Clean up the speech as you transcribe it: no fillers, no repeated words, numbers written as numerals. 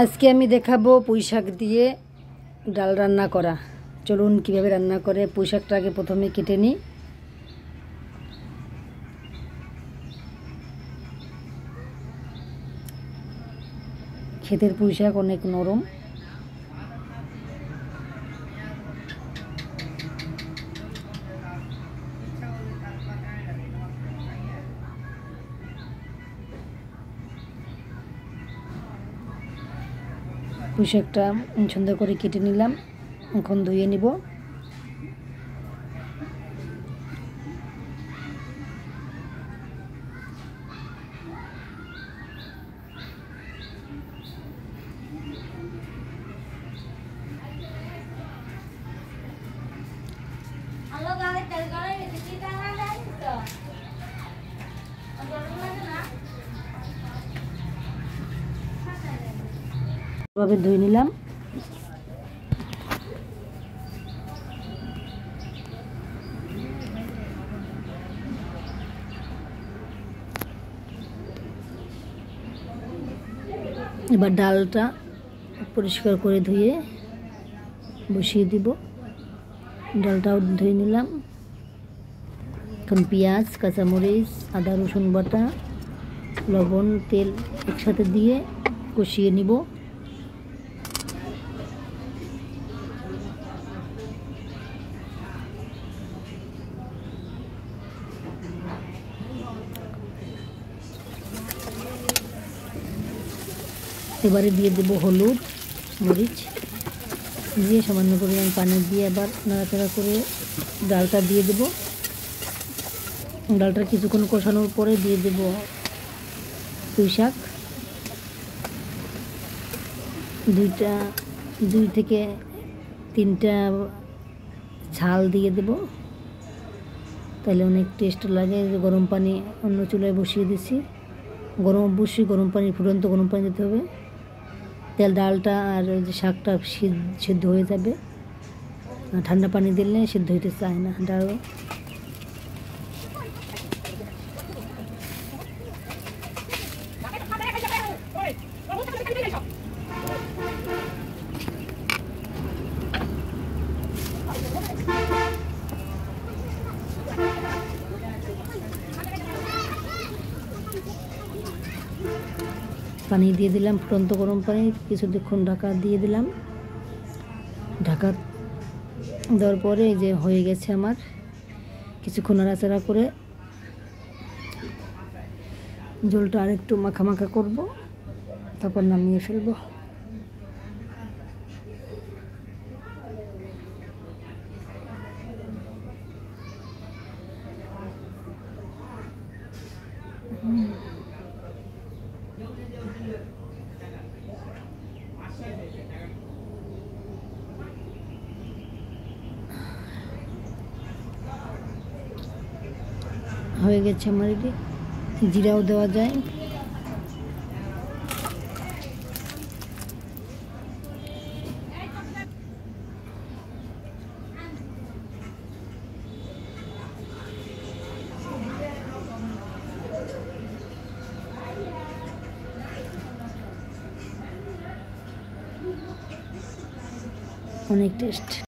আজকে আমি দেখাবো পুঁই শাক দিয়ে ডাল রান্না করা। চলুন কিভাবে রান্না করে। পুঁই শাকটা আগে প্রথমে কেটে নিই। ক্ষেতের পুঁই শাক অনেক নরম। পুঁই শাকটা সুন্দর করে কেটে নিলাম। এখন ধুয়ে নিব। ভাবে ধুয়ে নিলাম। এবার ডালটা পরিষ্কার করে ধুয়ে বসিয়ে দিব। ডালটাও ধুয়ে নিলাম। এখন পেঁয়াজ, কাঁচামরিচ, আদা রসুন বাটা, লবণ, তেল একসাথে দিয়ে কষিয়ে নিব। এবারে দিয়ে দেব হলুদ, মরিচ দিয়ে সামান্য পরিমাণ পানি দিয়ে আবার নাড়াচাড়া করে ডালটা দিয়ে দেব। ডালটা কিছুক্ষণ কষানোর পরে দিয়ে দেব পুঁই শাক। 2 থেকে 3টা ঝাল দিয়ে দেব, তাহলে অনেক টেস্ট লাগে। গরম পানি অন্য চুলায় বসিয়ে দিছি। গরম পানি, ফুটন্ত গরম পানি দিতে হবে। তেল ডালটা আর যে শাকটা সিদ্ধ হয়ে যাবে। ঠান্ডা পানি দিলে সিদ্ধ হইতে চায় না ডাল। পানি দিয়ে দিলাম, ফুটন্ত গরম পানি। কিছুক্ষণ ঢাকা দিয়ে দিলাম। ঢাকা দেওয়ার পরে এই যে হয়ে গেছে আমার। কিছুক্ষণ নাড়াচাড়া করে ঝোলটা আরেকটু মাখা মাখা করব, তারপর নামিয়ে ফেলবো। হয়ে গেছে আমার। এটি জিরাও দেওয়া যায়। অনেক টেস্ট।